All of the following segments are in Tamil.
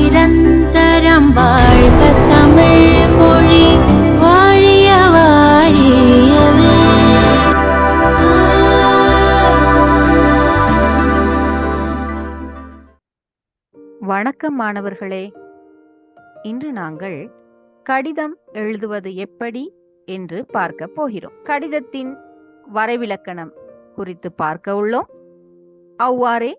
நிரந்தரம் வாழ்க தமிழ் மொழி வாழிய வாழியவே. வணக்கம் மாணவர்களே, இன்று நாங்கள் கடிதம் எழுதுவது எப்படி என்று பார்க்க போகிறோம். கடிதத்தின் வரைவிலக்கணம் குறித்து பார்க்க உள்ளோம். அவ்வாறே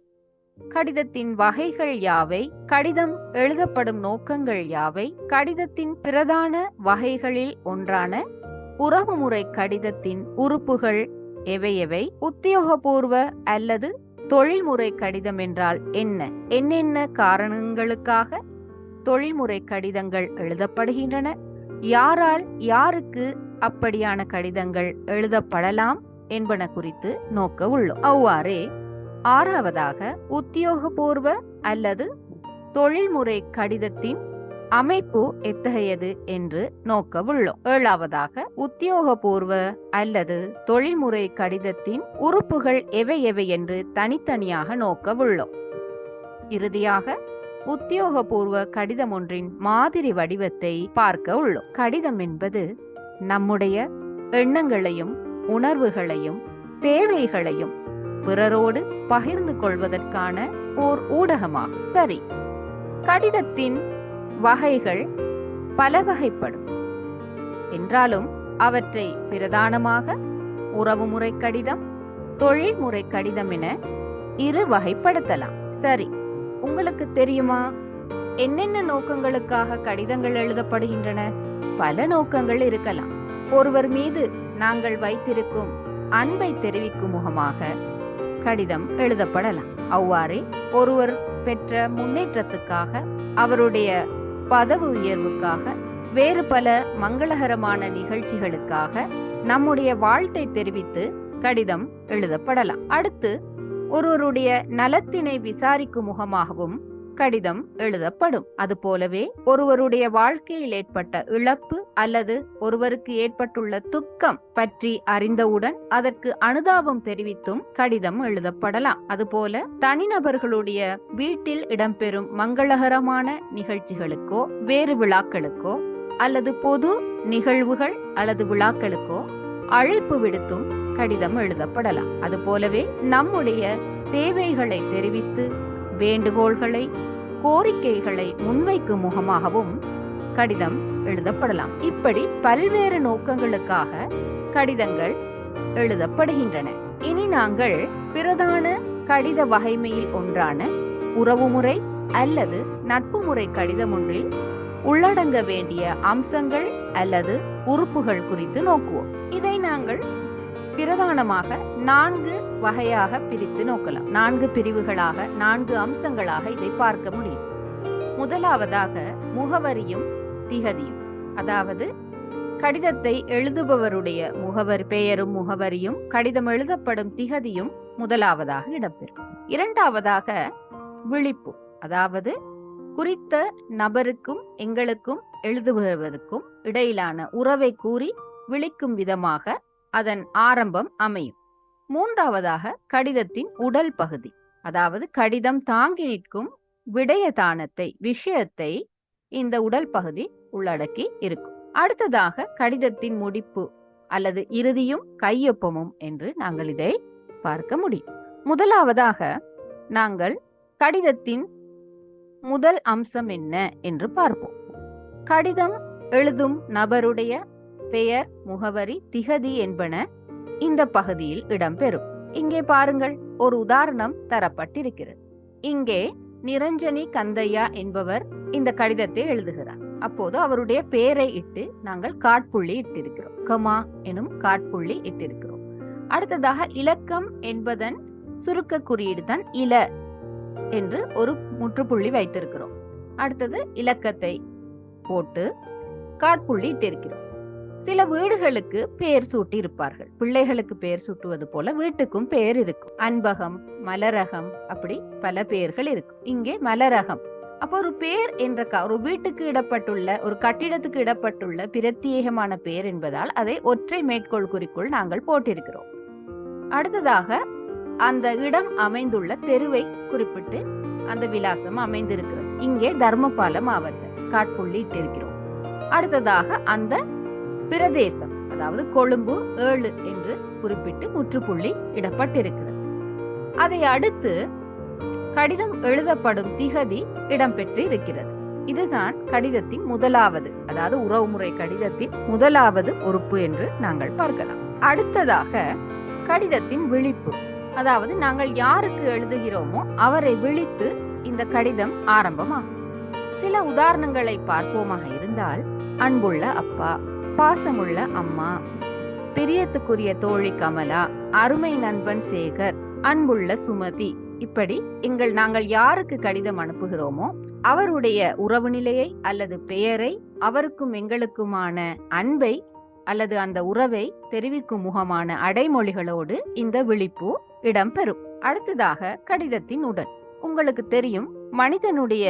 கடிதத்தின் வகைகள் யாவை, கடிதம் எழுதப்படும் நோக்கங்கள் யாவை, கடிதத்தின் பிரதான வகைகளில் ஒன்றான உறவுமுறை கடிதத்தின் உறுப்புகள் எவை, உத்தியோகபூர்வ அல்லது தொழில்முறை கடிதம் என்றால் என்ன, என்னென்ன காரணங்களுக்காக தொழில்முறை கடிதங்கள் எழுதப்படுகின்றன, யாரால் யாருக்கு அப்படியான கடிதங்கள் எழுதப்படலாம் என்பன குறித்து நோக்க உள்ளோம். அவ்வாறே ஆறாவதாக உத்தியோகபூர்வ அல்லது தொழில்முறை கடிதத்தின் அமைப்பு எத்தகையது என்று நோக்க உள்ளோம். ஏழாவதாக உத்தியோகபூர்வ அல்லது தொழில்முறை கடிதத்தின் உறுப்புகள் எவை என்று தனித்தனியாக நோக்க உள்ளோம். இறுதியாக உத்தியோகபூர்வ கடிதம் ஒன்றின் மாதிரி வடிவத்தை பார்க்க உள்ளோம். கடிதம் என்பது நம்முடைய எண்ணங்களையும் உணர்வுகளையும் தேவைகளையும் பிறரோடு பகிர்ந்து கொள்வதற்கான ஓர் ஊடகமாகும். சரி, கடிதத்தின் வகைகள் பல வகைப்படும் என்றாலும் அவற்றை பிரதானமாக உறவுமுறை கடிதம், தொழில்முறை கடிதம் என இரு வகைப்படுத்தலாம். சரி, உங்களுக்கு தெரியுமா என்னென்ன நோக்கங்களுக்காக கடிதங்கள் எழுதப்படுகின்றன? பல நோக்கங்கள் இருக்கலாம். ஒருவர் மீது நாங்கள் வைத்திருக்கும் அன்பை தெரிவிக்கும் முகமாக கடிதம் எழுதப்படலாம். அவ்வாறே ஒருவர் பெற்ற முன்னேற்றத்துக்காக, அவருடைய பதவி உயர்வுக்காக, வேறு பல மங்களகரமான நிகழ்ச்சிகளுக்காக நம்முடைய வாழ்த்தை தெரிவித்து கடிதம் எழுதப்படலாம். அடுத்து ஒருவருடைய நலத்தினை விசாரிக்கும் முகமாகவும் கடிதம் எழுதப்படும். அதுபோலவே ஒருவருடைய வாழ்க்கையில் ஏற்பட்ட இழப்பு அல்லது ஒருவருக்கு ஏற்பட்டுள்ள துக்கம் பற்றி அறிந்தவுடன் அதற்கு அனுதாபம் தெரிவித்தும் கடிதம் எழுதப்படலாம். அதுபோல தனிநபர்களுடைய வீட்டில் இடம்பெறும் மங்களகரமான நிகழ்ச்சிகளுக்கோ வேறு விழாக்களுக்கோ அல்லது பொது நிகழ்வுகள் அல்லது விழாக்களுக்கோ அழைப்பு விடுத்தும் கடிதம் எழுதப்படலாம். அதுபோலவே நம்முடைய தேவைகளை தெரிவித்து வேண்டுகோள்களை கோரிக்கைகளை முன்வைக்கும் முகமாகவும் கடிதம் எழுதப்படலாம். இப்படி பல்வேறு நோக்கங்களுக்காக கடிதங்கள் எழுதப்படுகின்றன. இனி நாங்கள் பிரதான கடித வகைமையில் ஒன்றான உறவுமுறை அல்லது நட்பு முறை கடிதம் ஒன்றில் உள்ளடங்க வேண்டிய அம்சங்கள் அல்லது உறுப்புகள் குறித்து நோக்குவோம். இதை நாங்கள் பிரதானமாக 4 வகையாக பிரித்து நோக்கலாம். 4 பிரிவுகளாக, 4 அம்சங்களாக இதை பார்க்க முடியும். முதலாவதாக முகவரியும் திகதியும், அதாவது கடிதத்தை எழுதுபவருடைய பெயரும் முகவரியும் கடிதம் எழுதப்படும் திகதியும் முதலாவதாக இடம்பெறும். இரண்டாவதாக விழிப்பு, அதாவது குறித்த நபருக்கும் எங்களுக்கும் எழுதுபவருக்கும் இடையிலான உறவை கூறி விழிக்கும் விதமாக அதன் ஆரம்பம் அமையும். மூன்றாவதாக கடிதத்தின் உடல் பகுதி, அதாவது கடிதம் தாங்கி நிற்கும் விடயதானத்தை, விஷயத்தை இந்த உடல் பகுதி உள்ளடக்கி இருக்கும். அடுத்ததாக கடிதத்தின் முடிப்பு அல்லது இறுதியும் கையொப்பமும் என்று நாங்கள் இதை பார்க்க முடியும். முதலாவதாக நாங்கள் கடிதத்தின் முதல் அம்சம் என்ன என்று பார்ப்போம். கடிதம் எழுதும் நபருடைய பெயர், முகவரி, திகதி என்பன இந்த பகுதியில் இடம்பெறும். இங்கே பாருங்கள், ஒரு உதாரணம் தரப்பட்டிருக்கிறது. இங்கே நிரஞ்சனி கந்தையா என்பவர் இந்த கடிதத்தை எழுதுகிறார். அப்போது அவருடைய பெயரை இட்டு நாங்கள் காட்புள்ளி இட்டிருக்கிறோம், கமா எனும் காட்புள்ளி இட்டிருக்கிறோம். அடுத்ததாக இலக்கம் என்பதன் சுருக்க குறியீடு தான் இல என்று ஒரு முற்றுப்புள்ளி வைத்திருக்கிறோம். அடுத்தது இலக்கத்தை போட்டு காட்புள்ளி இட்டிருக்கிறோம். சில வீடுகளுக்கு பெயர் சூட்டி இருப்பார்கள். பிள்ளைகளுக்கு பெயர் சூட்டுவது போல வீட்டுக்கும் பெயர் இருக்கும். அன்பகம், மலரகம், அப்படி பல பெயர்கள் இருக்கும். இங்கே மலரகம். அப்போ ஒரு பெயர் என்ற ஒரு வீட்டுக்கு இடப்பட்டுள்ள, ஒரு கட்டிடத்துக்கு இடப்பட்டுள்ள பிரத்யேகமான பெயர் என்பதால் அதை ஒற்றை மேற்கோள் குறிக்குள் நாங்கள் போட்டிருக்கிறோம். அடுத்ததாக அந்த இடம் அமைந்துள்ள தெருவை குறிப்பிட்டு அந்த விலாசம் அமைந்திருக்கிறது. இங்கே தர்மபால மாவட்டம் காட்புள்ளி இட்டிருக்கிறோம். அடுத்ததாக அந்த பிரதேசம், அதாவது கொழும்பு 7 என்று குறிப்பிட்டு முற்றுப்புள்ளி இடப்பட்டிருக்கிறது. அதை அடுத்து கடிதம் எழுதப்படும் திகதி இடம்பெற்று இருக்கிறது. இதுதான் கடிதத்தின் முதலாவது, அதாவது உறவுமுறை கடிதத்தின் முதலாவது உறுப்பு என்று நாங்கள் பார்க்கலாம். அடுத்ததாக கடிதத்தின் விழிப்பு, அதாவது நாங்கள் யாருக்கு எழுதுகிறோமோ அவரை விழித்து இந்த கடிதம் ஆரம்பமாகும். சில உதாரணங்களை பார்ப்போமாக இருந்தால், அன்புள்ள அப்பா, பாசமுள்ள அம்மா, பிரியத்துக்குரிய தோழி கமலா, அருமை நண்பன் சேகர், அன்புள்ள சுமதி, இப்படி நாங்கள் யாருக்கு கடிதம் அனுப்புகிறோமோ அவருடைய உறவு நிலையை அல்லது பெயரை, அவருக்கும் எங்களுக்குமான அன்பை அல்லது அந்த உறவை தெரிவிக்கும் முகமான அடைமொழிகளோடு இந்த விழிப்பு இடம்பெறும். அடுத்ததாக கடிதத்தின் உடல். உங்களுக்கு தெரியும், மனிதனுடைய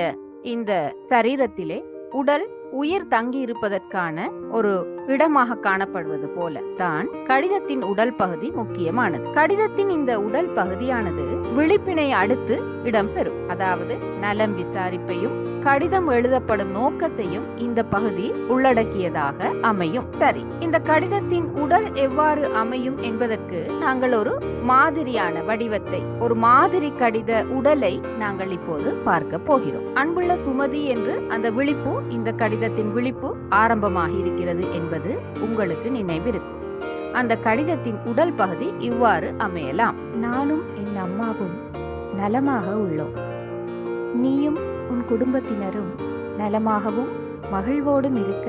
இந்த சரீரத்திலே உடல் உயிர் தங்கி இருப்பதற்கான ஒரு இடமாக காணப்படுவது போல தான் கடிதத்தின் உடல் பகுதி முக்கியமானது. கடிதத்தின் இந்த உடல் பகுதியானது விழிப்பினை அடுத்து இடம்பெறும். அதாவது நலம் விசாரிப்பையும் கடிதம் எழுதப்படும் நோக்கத்தையும் இந்த பகுதி உள்ளடக்கியதாக அமையும். சரி, இந்த கடிதத்தின் உடல் எவ்வாறு அமையும் என்பதற்கு நாங்கள் ஒரு மாதிரியான வடிவத்தை, ஒரு மாதிரி கடித உடலை நாங்கள் இப்போது பார்க்க போகிறோம். அன்புள்ள சுமதி என்று அந்த விழிப்பு, இந்த கடிதத்தின் விழிப்பு ஆரம்பமாக இருக்கிறது என்பது உங்களுக்கு நினைவிருக்கும். அந்த கடிதத்தின் உடல் பகுதி இவ்வாறு அமையலாம். நானும் என் அம்மாவும் நலமாக உள்ளோம். நீயும் உன் குடும்பத்தினரும் நலமாகவும் மகிழ்வோடும் இருக்க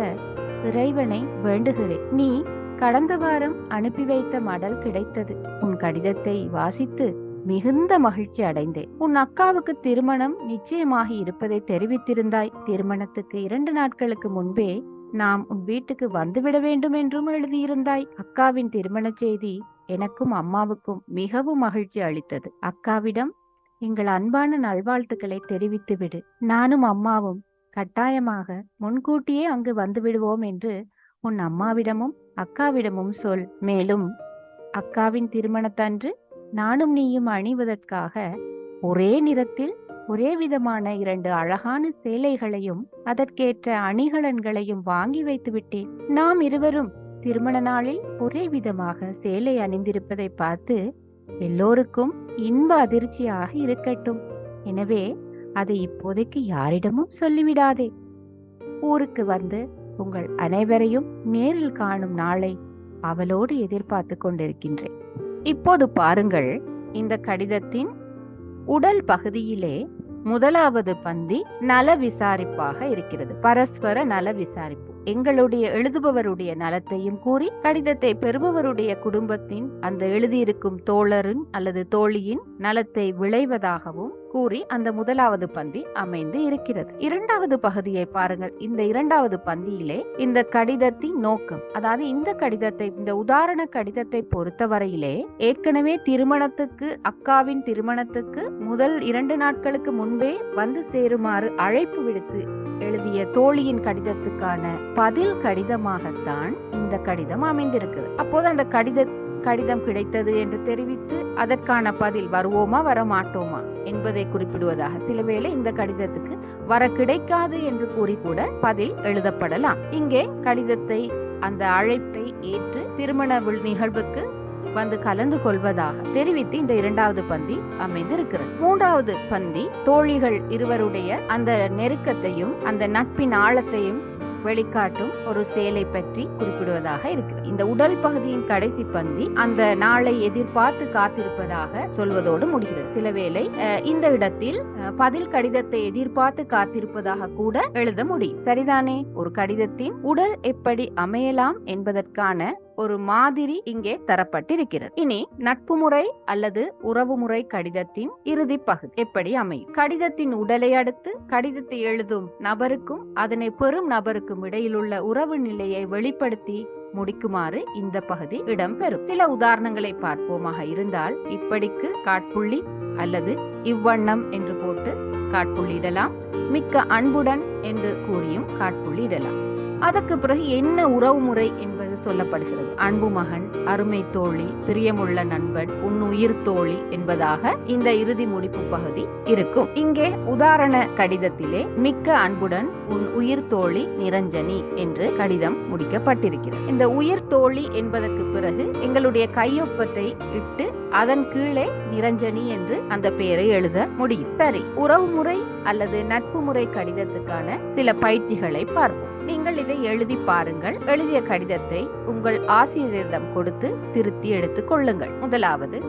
இறைவனை வேண்டுகிறேன். நீ கடந்த வாரம் அனுப்பி வைத்த மடல் கிடைத்தது. உன் கடிதத்தை வாசித்து மிகுந்த மகிழ்ச்சி அடைந்தேன். உன் அக்காவுக்கு திருமணம் நிச்சயமாகி இருப்பதை தெரிவித்திருந்தாய். திருமணத்துக்கு 2 நாட்களுக்கு முன்பே நாம் உன் வீட்டுக்கு வந்துவிட வேண்டும் என்றும் எழுதியிருந்தாய். அக்காவின் திருமண செய்தி எனக்கும் அம்மாவுக்கும் மிகவும் மகிழ்ச்சி அளித்தது. அக்காவிடம் எங்கள் அன்பான நல்வாழ்த்துக்களை தெரிவித்து விடு. நானும் அம்மாவும் கட்டாயமாக முன்கூட்டியே அங்கு வந்து விடுவோம் என்று உன் அம்மாவிடமும் அக்காவிடமும் சொல். மேலும் அக்காவின் திருமணத்தன்று நானும் நீயும் அணிவதற்காக ஒரே நிறத்தில் ஒரே விதமான 2 அழகான சேலைகளையும் அதற்கேற்ற அணிகலன்களையும் வாங்கி வைத்து விட்டேன். நாம் இருவரும் திருமண நாளில் ஒரே விதமாக சேலை அணிந்திருப்பதை பார்த்து எல்லோருக்கும் இன்ப அதிர்ச்சியாக இருக்கட்டும். எனவே அதை இப்போதைக்கு யாரிடமும் சொல்லிவிடாதே. ஊருக்கு வந்து உங்கள் அனைவரையும் நேரில் காணும் நாளை அவளோடு எதிர்பார்த்து கொண்டிருக்கின்றேன். இப்போது பாருங்கள், இந்த கடிதத்தின் உடல் பகுதியிலே முதலாவது பந்தி நல விசாரிப்பாக இருக்கிறது. பரஸ்பர நல விசாரிப்பு. எங்களுடைய எழுதுபவருடைய நலத்தையும் கூறி கடிதத்தை பெறுபவருடைய குடும்பத்தின் அந்த எழுதியிருக்கும் தோழரின் அல்லது தோழியின் நலத்தை விளைவதாகவும் கூறி அந்த முதலாவது பந்தி அமைந்து இருக்கிறது. 2வது பகுதியை பாருங்கள். இந்த 2வது பந்தியிலே இந்த கடிதத்தின் நோக்கம், அதாவது இந்த கடிதத்தை, இந்த உதாரண கடிதத்தை பொறுத்தவரையிலே ஏற்கனவே திருமணத்துக்கு, அக்காவின் திருமணத்துக்கு முதல் 2 நாட்களுக்கு முன்பே வந்து சேருமாறு அழைப்பு விடுத்து எழுதிய தோழியின் கடிதத்துக்கான பதில் கடிதமாகத்தான் இந்த கடிதம் அமைந்திருக்கிறது. அப்போது அந்த கடிதம் கிடைத்தது என்று தெரிவித்து அதற்கான பதில் வருவோமா வரமாட்டோமா என்பதை குறிப்பிடுவதாக, சில வேளை இந்த கடிதத்துக்கு வர கிடைக்காது என்று கூறி கூட பதில் எழுதப்படலாம். இங்கே கடிதத்தை, அந்த அழைப்பை ஏற்று திருமண நிகழ்வுக்கு வந்து கலந்து கொள்வதாக தெரிவித்து இந்த 2வது பந்தி அமைந்திருக்கிறது. 3வது பந்தி தோழிகள் இருவருடைய அந்த நெருக்கத்தையும் அந்த நட்பின் ஆழத்தையும் வெளிக்காட்டும் ஒரு சேலை பற்றி குறிப்பிடுவதாக இருக்கிறது. இந்த உடல் பகுதியின் கடைசி பந்தி அந்த நாளை எதிர்பார்த்து காத்திருப்பதாக சொல்வதோடு முடிகிறது. சில வேளை இந்த இடத்தில் பதில் கடிதத்தை எதிர்பார்த்து காத்திருப்பதாக கூட எழுத முடியும். சரிதானே? ஒரு கடிதத்தின் உடல் எப்படி அமையலாம் என்பதற்கான ஒரு மாதிரி இங்கே தரப்பட்டிருக்கிறது. இனி நட்பு முறை அல்லது உறவு முறை கடிதத்தின் இறுதி பகுதி எப்படி அமையும்? கடிதத்தின் உடலை அடுத்து கடிதத்தை எழுதும் நபருக்கும் அதனை பெறும் நபருக்கும் இடையிலுள்ள உறவு நிலையை வெளிப்படுத்தி முடிக்குமாறு இந்த பகுதி இடம்பெறும். சில உதாரணங்களை பார்ப்போமாக இருந்தால், இப்படிக்கு காட்புள்ளி அல்லது இவ்வண்ணம் என்று போட்டு காட்புள்ளி இடலாம். மிக்க அன்புடன் என்று கூறியும் காட்புள்ளி இடலாம். அதற்கு பிறகு என்ன உறவுமுறை என்பது சொல்லப்படுகிறது. அன்பு மகன், அருமை தோழி, பிரியமுள்ள நண்பன், உன் உயிர் தோழி என்பதாக இந்த இறுதி முடிப்பு பகுதி இருக்கும். இங்கே உதாரண கடிதத்திலே மிக்க அன்புடன் உன் உயிர் தோழி நிரஞ்சனி என்று கடிதம் முடிக்கப்பட்டிருக்கிறது. இந்த உயிர் தோழி என்பதற்கு பிறகு எங்களுடைய கையொப்பத்தை இட்டு அதன் கீழே நிரஞ்சனி என்று அந்த பெயரை எழுத முடியும். சரி, உறவுமுறை அல்லது நட்பு முறை கடிதத்துக்கான சில பயிற்சிகளை பார்ப்போம். நீங்கள் இதை எழுதி பாருங்கள். எழுதிய கடிதத்தை உங்கள் ஆசிரியரிடம் கொடுத்து திருத்தி எடுத்துக் கொள்ளுங்கள். முதலாவது,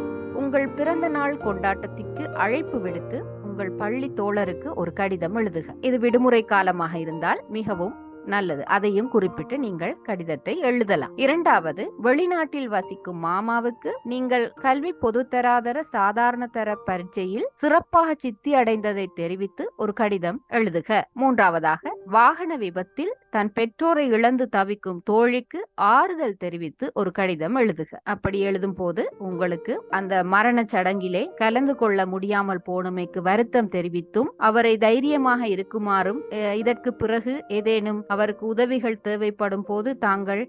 உங்கள் பிறந்த நாள் கொண்டாட்டத்திற்கு அழைப்பு விடுத்து உங்கள் பள்ளி தோழருக்கு ஒரு கடிதம் எழுதுக. இது விடுமுறை காலமாக இருந்தால் மிகவும் நல்லது. அதையும் குறிப்பிட்டு நீங்கள் கடிதத்தை எழுதலாம். இரண்டாவது, வெளிநாட்டில் வசிக்கும் மாமாவுக்கு நீங்கள் கல்வி பொதுத்தராதர சாதாரண தர பரீட்சையில் சிறப்பாக சித்தி அடைந்ததை தெரிவித்து ஒரு கடிதம் எழுதுக. மூன்றாவதாக, வாகன விபத்தில் தன் பெற்றோரை இழந்து தவிக்கும் தோழிக்கு ஆறுதல் தெரிவித்து ஒரு கடிதம் எழுதுக. அப்படி எழுதும் போது உங்களுக்கு அந்த மரண சடங்கிலே கலந்து கொள்ள முடியாமல் போனமைக்கு வருத்தம் தெரிவித்தும் அவரை தைரியமாக இருக்குமாறும் இதற்கு பிறகு ஏதேனும் அவருக்கு உதவிகள் தேவைப்படும் போது தாங்கள்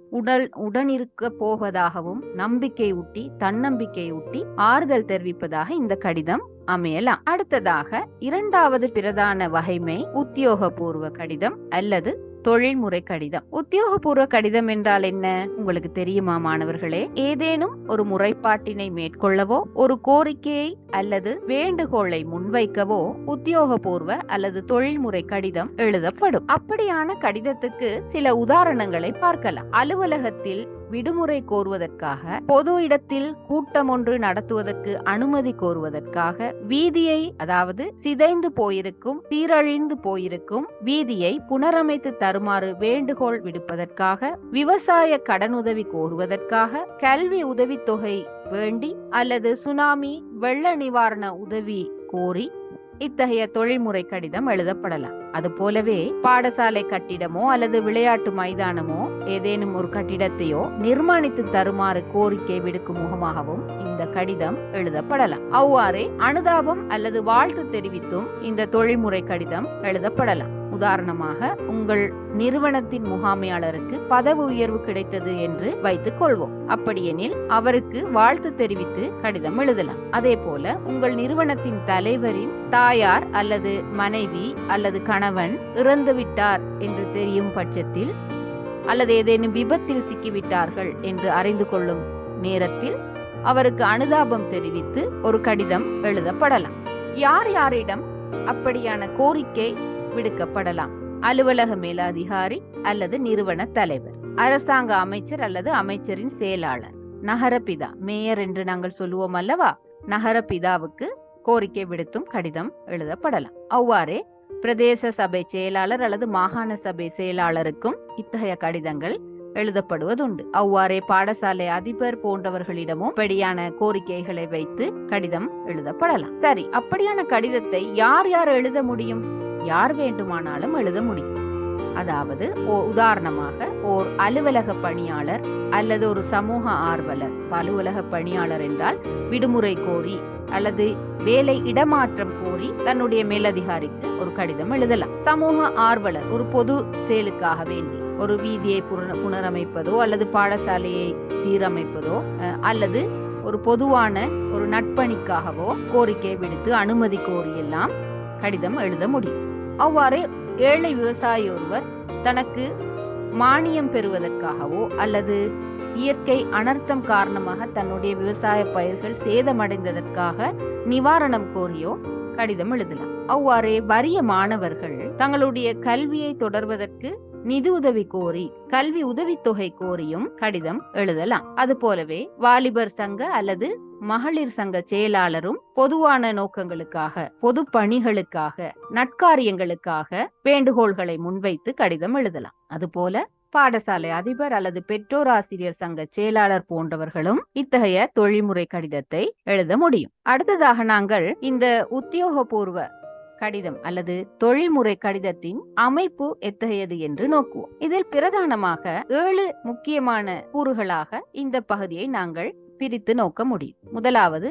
உடனிருக்க போவதாகவும் நம்பிக்கை ஊட்டி தன்னம்பிக்கை ஊட்டி ஆறுதல் தெரிவிப்பதாக இந்த கடிதம் அமையலாம். அடுத்ததாக, இரண்டாவது பிரதான வகைமை உத்தியோகபூர்வ கடிதம் அல்லது தொழில்முறை கடிதம். உத்தியோகபூர்வ கடிதம் என்றால் என்ன உங்களுக்கு தெரியுமா மாணவர்களே? ஏதேனும் ஒரு முறைப்பாட்டினை மேற்கொள்ளவோ ஒரு கோரிக்கையை அல்லது வேண்டுகோளை முன்வைக்கவோ உத்தியோகபூர்வ அல்லது தொழில்முறை கடிதம் எழுதப்படும். அப்படியான கடிதத்துக்கு சில உதாரணங்களை பார்க்கலாம். அலுவலகத்தில் விடுமுறை கோருவதற்காக, பொது இடத்தில் கூட்டம் ஒன்று நடத்துவதற்கு அனுமதி கோருவதற்காக, வீதியை அதாவது சிதைந்து போயிருக்கும் சீரழிந்து போயிருக்கும் வீதியை புனரமைத்து தருமாறு வேண்டுகோள் விடுப்பதற்காக, விவசாய கடனுதவி கோருவதற்காக, கல்வி உதவித்தொகை வேண்டி அல்லது சுனாமி வெள்ள நிவாரண உதவி கோரி இத்தகைய தொழில்முறை கடிதம் எழுதப்படலாம். அது போலவே பாடசாலை கட்டிடமோ அல்லது விளையாட்டு மைதானமோ ஏதேனும் ஒரு கட்டிடத்தையோ நிர்மாணித்து தருமாறு கோரிக்கை விடுக்கும் முகமாகவும் இந்த கடிதம் எழுதப்படலாம். அவ்வாறே அனுதாபம் அல்லது வாழ்த்து தெரிவித்தும் இந்த தொழில்முறை கடிதம் எழுதப்படலாம். உதாரணமாக, உங்கள் நிறுவனத்தின் முகாமையாளருக்கு பதவி உயர்வு கிடைத்தது என்று வைத்துக் கொள்வோம். அப்படியெனில் அவருக்கு வாழ்த்து தெரிவித்து கடிதம் எழுதலாம். அதே போல உங்கள் நிறுவனத்தின் தலைவரின் தாயார் அல்லது மனைவி அல்லது கணவன் இறந்துவிட்டார் என்று தெரியும் பட்சத்தில் அல்லது ஏதேனும் விபத்தில் சிக்கிவிட்டார்கள் என்று அறிந்து கொள்ளும் நேரத்தில் அவருக்கு அனுதாபம் தெரிவித்து ஒரு கடிதம் எழுதப்படலாம். யார் யாரிடம் அப்படியான கோரிக்கை விடுக்கப்படலாம்? அலுவலக மேலதிகாரி அல்லது நிறுவன தலைவர், அரசாங்க அமைச்சர் அல்லது அமைச்சரின் செயலாளர், நகரபிதா, மேயர் என்று நாங்கள் சொல்லுவோம் அல்லவா, நகரபிதாவுக்கு கோரிக்கை விடுத்தும் கடிதம் எழுதப்படலாம். அவ்வாறே பிரதேச சபை செயலாளர் அல்லது மாகாண சபை செயலாளருக்கும் இத்தகைய கடிதங்கள் எழுதப்படுவதுண்டு. அவ்வாறே பாடசாலை அதிபர் போன்றவர்களிடமும் அப்படியான கோரிக்கைகளை வைத்து கடிதம் எழுதப்படலாம். சரி, அப்படியான கடிதத்தை யார் யார் எழுத முடியும்? யார் வேண்டுமானாலும் எழுத முடியும். அதாவது உதாரணமாக ஓர் அலுவலக பணியாளர் அல்லது ஒரு சமூக ஆர்வலர். அலுவலக பணியாளர் என்றால் விடுமுறை கோரி அல்லது வேலை இடமாற்றம் கோரி தன்னுடைய மேலதிகாரிக்கு ஒரு கடிதம் எழுதலாம். சமூக ஆர்வலர் ஒரு பொது செயலுக்காக வேண்டி ஒரு வீதியை புனரமைப்பதோ அல்லது பாடசாலையை சீரமைப்பதோ அல்லது ஒரு பொதுவான ஒரு நட்பணிக்காகவோ கோரிக்கை விடுத்து அனுமதி கோரி எல்லாம் கடிதம் எழுத முடியும். அவ்வாறு ஏழை விவசாயி ஒருவர் தனக்கு மானியம் பெறுவதற்காகவோ அல்லது இயற்கை அனர்த்தம் காரணமாக தன்னுடைய விவசாய பயிர்கள் சேதமடைந்ததற்காக நிவாரணம் கோரியோ கடிதம் எழுதலாம். அவ்வாறே வறிய மாணவர்கள் தங்களுடைய கல்வியை தொடர்வதற்கு நிதி உதவி கோரி கல்வி உதவித்தொகை கோரியும் கடிதம் எழுதலாம். அது போலவே வாலிபர் சங்க அல்லது மகளிர் சங்க செயலாளரும் பொதுவான நோக்கங்களுக்காக, பொது பணிகளுக்காக, நட்காரியங்களுக்காக வேண்டுகோள்களை முன்வைத்து கடிதம் எழுதலாம். அதுபோல பாடசாலை அதிபர் அல்லது பெற்றோர் ஆசிரியர் சங்க செயலாளர் போன்றவர்களும் இத்தகைய தொழில்முறை கடிதத்தை எழுத முடியும். அடுத்ததாக நாங்கள் இந்த உத்தியோகபூர்வ கடிதம் அல்லது தொழில்முறை கடிதத்தின் அமைப்பு எத்தகையது என்று நோக்குவோம். இதில் பிரதானமாக 7 முக்கியமான கூறுகளாக இந்த பகுதியை நாங்கள் பிரித்து நோக்க முடியும். முதலாவது,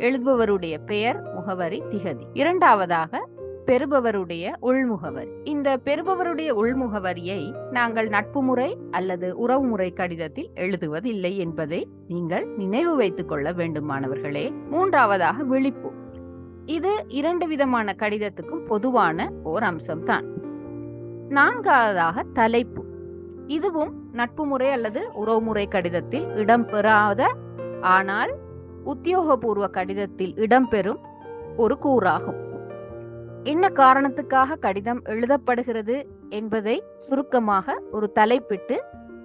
எழுதுபவருடைய பெயர், முகவரி, திகதி. இரண்டாவதாக, பெறுபவருடைய உள்முகவரி. இந்த பெறுபவருடைய உள்முகவரியை நாங்கள் நட்பு முறை அல்லது உறவு முறை கடிதத்தில் எழுதுவதில்லை என்பதை நீங்கள் நினைவு வைத்துக் கொள்ள வேண்டும் மாணவர்களே. மூன்றாவதாக விழிப்பு. இது 2 விதமான கடிதத்துக்கும் பொதுவான ஓர் அம்சம்தான். நான்காவதாக தலைப்பு. இதுவும் நட்பு முறை அல்லது உறவுமுறை கடிதத்தில் இடம்பெறாத ஆனால் உத்தியோகபூர்வ கடிதத்தில் இடம்பெறும் ஒரு கூறாகும். என்ன காரணத்துக்காக கடிதம் எழுதப்படுகிறது என்பதை சுருக்கமாக ஒரு தலைப்பிட்டு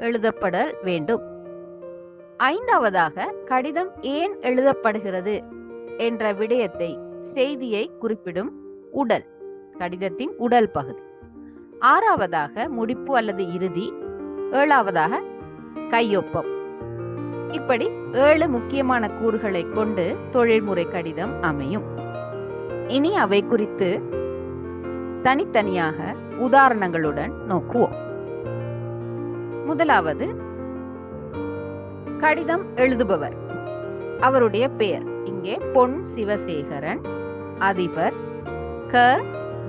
எழுதப்பட வேண்டும். ஐந்தாவதாக கடிதம் ஏன் எழுதப்படுகிறது என்ற விடயத்தை, செய்தியை குறிப்பிடும் உடல், கடிதத்தின் உடல் பகுதி. ஆறாவதாக முடிப்பு அல்லது இறுதி. ஏழாவதாக கையொப்பம். இப்படி 7 முக்கியமான கூறுகளை கொண்டு தொழில்முறை கடிதம் அமையும். இனி அவை குறித்து தனித்தனியாக உதாரணங்களுடன் நோக்குவோம். முதலாவது, கடிதம் எழுதுபவர், அவருடைய பெயர். இங்கே பொன் சிவசேகரன், அதிபர், க.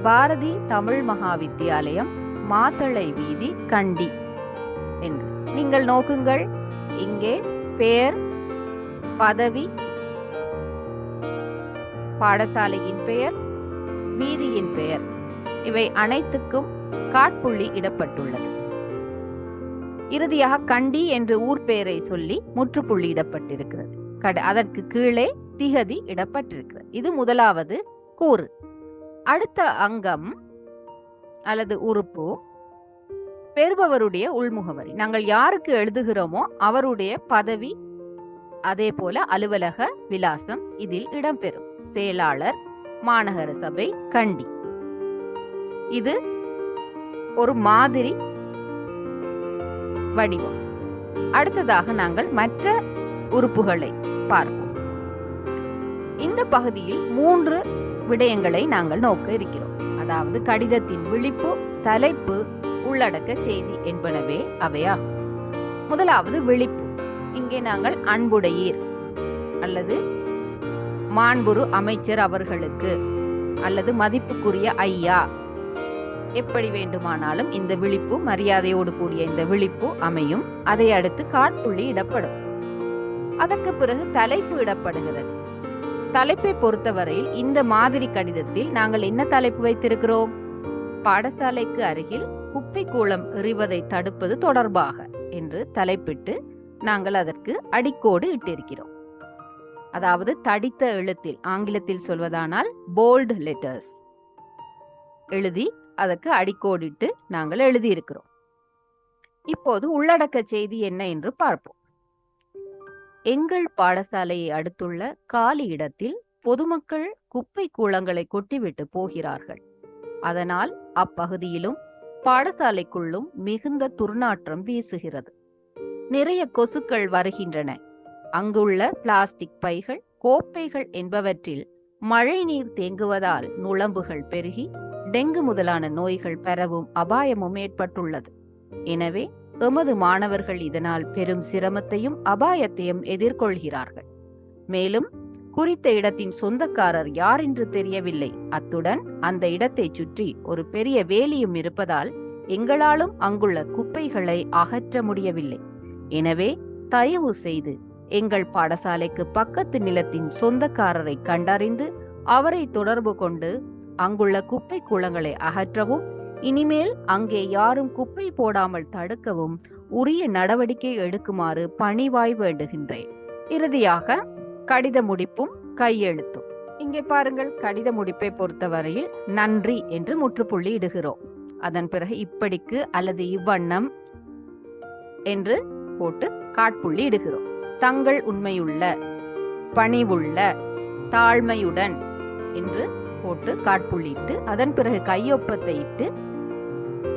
பாரதி தமிழ் மகாவித்தியாலயம், மாத்தளை வீதி, கண்டி என்று நீங்கள் நோக்குங்கள். இங்கே பெயர், பதவி, பாடசாலையின் பெயர், வீதியின் பெயர், இவை அனைத்துக்கும் காட்புள்ளி இடப்பட்டுள்ளது. இறுதியாக கண்டி என்று ஊர் பெயரை சொல்லி முற்றுப்புள்ளி இடப்பட்டிருக்கிறது. அதற்கு கீழே திகதி இடப்பட்டிருக்கிறது. இது முதலாவது கூறு. அடுத்த அங்கம் அல்லது உறுப்பு பெறுபவருடைய உள்முகவரி. நாங்கள் யாருக்கு எழுதுகிறோமோ அவருடைய பதவி, அதே போல அலுவலக விலாசம் இதில் இடம்பெறும். செயலாளர், மாநகர சபை, கண்டி. இது ஒரு மாதிரி வடிவம். அடுத்ததாக நாங்கள் மற்ற உறுப்புகளை பார்ப்போம். இந்த பகுதியில் 3 விடயங்களை நாங்கள் நோக்க இருக்கிறோம். அதாவது கடிதத்தின் விழிப்பு, தலைப்பு, உள்ளடக்க செய்தி என்பனவே அவையாகும். முதலாவது விழிப்பு. இங்கே நாங்கள் அன்புடையீர் அல்லது மாண்புறு அமைச்சர் அவர்களுக்கு அல்லது மதிப்புக்குரிய ஐயா, எப்படி வேண்டுமானாலும் இந்த விழிப்பு, மரியாதையோடு கூடிய இந்த விழிப்பு அமையும். அதை அடுத்து காட்புள்ளி இடப்படும். அதற்கு பிறகு தலைப்பு இடப்படுகிறது. தலைப்பை பொறுத்தவரையில் இந்த மாதிரி கடிதத்தில் நாங்கள் என்ன தலைப்பு வைத்திருக்கிறோம்? பாடசாலைக்கு அருகில் குப்பை கூளம் எறிவதை தடுப்பது தொடர்பாக என்று தலைப்பிட்டு நாங்கள் அதற்கு அடிக்கோடு இட்டிருக்கிறோம். அதாவது தடித்த எழுத்தில், ஆங்கிலத்தில் சொல்வதானால் போல்ட் லெட்டர்ஸ் எழுதி அதற்கு அடிக்கோடிட்டு நாங்கள் எழுதியிருக்கிறோம். இப்போது உள்ளடக்க செய்தி என்ன என்று பார்ப்போம். எங்கள் பாடசாலையை அடுத்துள்ள காலி இடத்தில் பொதுமக்கள் குப்பை கூளங்களை கொட்டிவிட்டு போகிறார்கள். அதனால் அப்பகுதியிலும் பாடசாலைக்குள்ளும் மிகுந்த துர்நாற்றம் வீசுகிறது. நிறைய கொசுக்கள் வருகின்றன. அங்குள்ள பிளாஸ்டிக் பைகள், கோப்பைகள் என்பவற்றில் மழை நீர் தேங்குவதால் நுளம்புகள் பெருகி டெங்கு முதலான நோய்கள் பரவும் அபாயமும் ஏற்பட்டுள்ளது. எனவே எமது மாணவர்கள் இதனால் பெரும் சிரமத்தையும் அபாயத்தையும் எதிர்கொள்கிறார்கள். மேலும் குறித்த இடத்தின் சொந்தக்காரர் யார் என்று தெரியவில்லை. அத்துடன் அந்த இடத்தை சுற்றி ஒரு பெரிய வேலியும் இருப்பதால் எங்களாலும் அங்குள்ள குப்பைகளை அகற்ற முடியவில்லை. எனவே தயவு செய்து எங்கள் பாடசாலைக்கு பக்கத்து நிலத்தின் சொந்தக்காரரை கண்டறிந்து அவரை தொடர்பு கொண்டு அங்குள்ள குப்பை கூளங்களை அகற்றவும், இனிமேல் அங்கே யாரும் குப்பை போடாமல் தடுக்கவும் உரிய நடவடிக்கை எடுக்குமாறு பணிவாய் வேண்டுகின்றேன். இறுதியாக கடித முடிப்பும் கையெழுத்தும். இங்கே பாருங்கள், கடித முடிப்பை பொறுத்தவரையில் நன்றி என்று முற்றுப்புள்ளி இடுகிறோம். அதன் பிறகு இப்படிக்கு அல்லது இவ்வண்ணம் என்று போட்டு காட்புள்ளி இடுகிறோம். தங்கள் உண்மையுள்ள, பணிவுள்ள, தாழ்மையுடன் என்று போட்டு காட்புள்ளிட்டு அதன் பிறகு கையொப்பத்தை இட்டு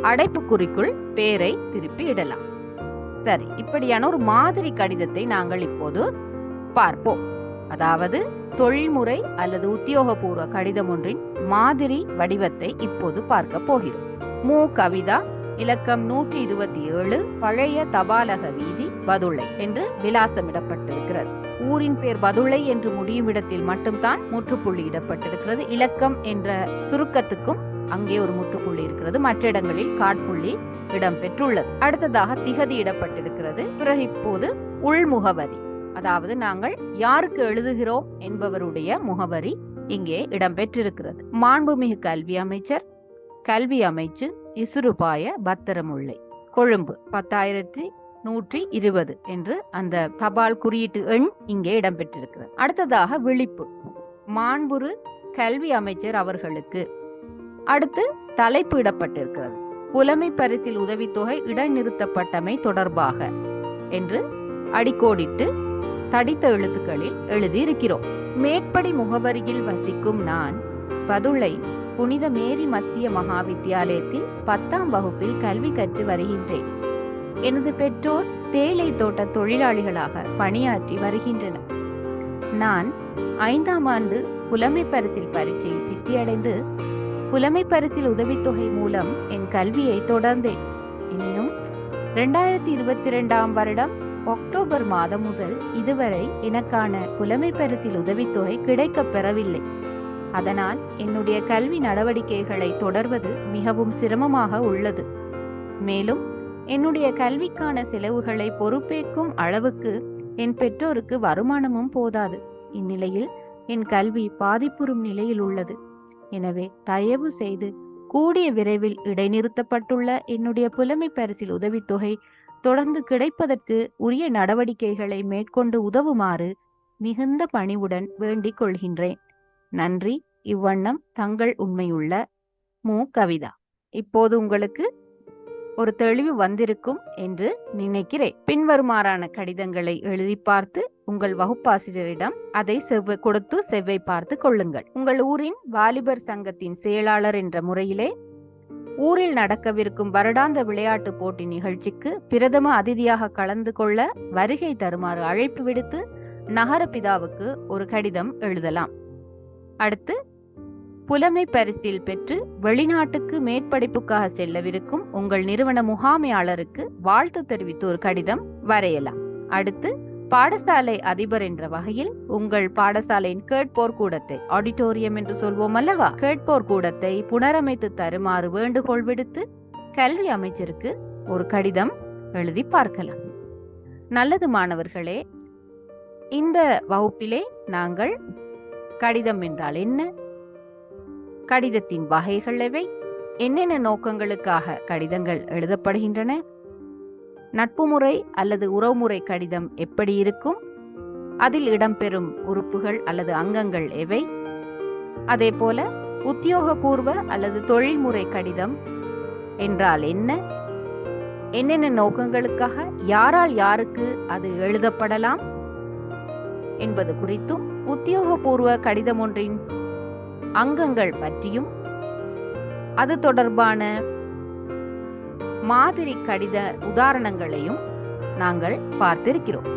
அடைப்புக்குறிக்குள் பேரை திருப்பி இடலாம். சரி, இப்படியான ஒரு மாதிரி கடிதத்தை நாங்கள் இப்போது பார்ப்போம். அதாவது தொழில்முறை அல்லது உத்தியோகபூர்வ கடிதம் ஒன்றின் மாதிரி வடிவத்தை இப்போது பார்க்க போகிறோம். மு. கவிதா, இலக்கம் 127, பழைய தபாலக வீதி, பதுளை என்று விலாசமிடப்பட்டிருக்கிறது. ஊர் ஊரின் பேர் பதுளை என்று முடியும் இடத்தில் மட்டும்தான் முற்றுப்புள்ளி இடப்பட்டிருக்கிறது. இலக்கம் என்ற சுருக்கத்துக்கும் அங்கே ஒரு முற்றுப்புள்ளி இருக்கிறது. மற்ற இடங்களில் காட்புள்ளி இடம்பெற்றுள்ளது. அடுத்ததாக திகதி இடப்பட்டிருக்கிறது. பிறகு இப்போது உள்முகவரி, அதாவது நாங்கள் யாருக்கு எழுதுகிறோம் என்பவருடைய முகவரி இங்கே இடம்பெற்றிருக்கிறது. மாண்புமிகு கல்வி அமைச்சர், கல்வி அமைச்சு, இசுருபாய பத்திரமுல்லை, கொழும்பு 10,120 என்று அந்த தபால் குறியீட்டு எண் இங்கே இடம்பெற்றிருக்கிறது. அடுத்ததாக விழிப்பு, மாண்புரு கல்வி அமைச்சர் அவர்களுக்கு. அடுத்து தலைப்பு இடப்பட்டிருக்கிறது. புலமை பரிசில் உதவித்தொகை இடைநிறுத்தப்பட்டமை தொடர்பாக என்று அடிக்கோடிட்டு தடித்த எழுத்துக்களில் எழுதியிருக்கிறோம். மேற்படி முகவரியில் வசிக்கும் நான் பதுளை புனித மேரி மத்திய மகா வித்தியாலயத்தில் 10ஆம் வகுப்பில் கல்வி கற்று வருகின்றேன். எனது பெற்றோர் தேயிலை தோட்ட தொழிலாளிகளாக பணியாற்றி வருகின்றனர். நான் 5ஆம் ஆண்டு புலமை பரிசில் பரீட்சையில் சித்தியடைந்து புலமை பரிசில் உதவித்தொகை மூலம் என் கல்வியை தொடர்ந்தேன். எனினும் 2022ஆம் வருடம் அக்டோபர் மாதம் முதல் இதுவரை எனக்கான புலமை பரிசில் உதவித்தொகை கிடைக்கப் பெறவில்லை. அதனால் என்னுடைய கல்வி நடவடிக்கைகளை தொடர்வது மிகவும் சிரமமாக உள்ளது. மேலும் என்னுடைய கல்விக்கான செலவுகளை பொறுப்பேற்கும் அளவுக்கு என் பெற்றோருக்கு வருமானமும் போதாது. இந்நிலையில் என் கல்வி பாதிப்புறும் நிலையில் உள்ளது. எனவே தயவு செய்து கூடிய விரைவில் இடைநிறுத்தப்பட்டுள்ள என்னுடைய புலமை பரிசில் உதவித்தொகை தொடர்ந்து கிடைப்பதற்கு உரிய நடவடிக்கைகளை மேற்கொண்டு உதவுமாறு மிகுந்த பணிவுடன் வேண்டிக் கொள்கின்றேன். நன்றி. இவ்வண்ணம் தங்கள் உண்மையுள்ள மு. கவிதா. இப்போது உங்களுக்கு ஒரு தெளிவு வந்திருக்கும் என்று நினைக்கிறேன். பின்வருமாறான கடிதங்களை எழுதி பார்த்து உங்கள் வகுப்பாசிரியரிடம் அதை கொடுத்து செவ்வை பார்த்து கொள்ளுங்கள். உங்கள் ஊரின் வாலிபர் சங்கத்தின் செயலாளர் என்ற முறையிலே ஊரில் நடக்கவிருக்கும் வருடாந்த விளையாட்டு போட்டி நிகழ்ச்சிக்கு பிரதம அதிதியாக கலந்து கொள்ள வருகை தருமாறு அழைப்பு விடுத்து நகர பிதாவுக்கு ஒரு கடிதம் எழுதலாம். அடுத்து, புலமை பரிசில் பெற்று வெளிநாட்டுக்கு மேற்படிப்புக்காக செல்லவிருக்கும் உங்கள் நிறுவன முகாமையாளருக்கு வாழ்த்து தெரிவித்து ஒரு கடிதம் வரையலாம். அடுத்து, பாடசாலை அதிபர் என்ற வகையில் உங்கள் பாடசாலையின் கேட்போர் கூடத்தை, ஆடிட்டோரியம் என்று சொல்வோம் அல்லவா, கேட்போர் கூடத்தை புனரமைத்து தருமாறு வேண்டுகோள் விடுத்து கல்வி அமைச்சருக்கு ஒரு கடிதம் எழுதி பார்க்கலாம். நல்லது மாணவர்களே, இந்த வகுப்பிலே நாங்கள் கடிதம் என்றால் என்ன, கடிதத்தின் வகைகள் எவை, என்னென்ன நோக்கங்களுக்காக கடிதங்கள் எழுதப்படுகின்றன, நட்பு முறை அல்லது உறவுமுறை கடிதம் எப்படி இருக்கும், அதில் இடம்பெறும் உறுப்புகள் அல்லது அங்கங்கள் எவை, அதே போல உத்தியோகபூர்வ அல்லது தொழில்முறை கடிதம் என்றால் என்ன, என்னென்ன நோக்கங்களுக்காக யாரால் யாருக்கு அது எழுதப்படலாம் என்பது குறித்தும், உத்தியோகபூர்வ கடிதம் ஒன்றின் அங்கங்கள் பற்றியும், அது தொடர்பான மாதிரி கடித உதாரணங்களையும் நாங்கள் பார்த்திருக்கிறோம்.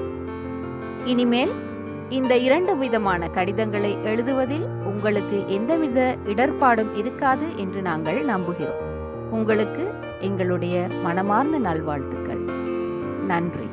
இனிமேல் இந்த 2 விதமான கடிதங்களை எழுதுவதில் உங்களுக்கு எந்தவித இடர்பாடும் இருக்காது என்று நாங்கள் நம்புகிறோம். உங்களுக்கு எங்களுடைய மனமார்ந்த நல்வாழ்த்துக்கள். நன்றி.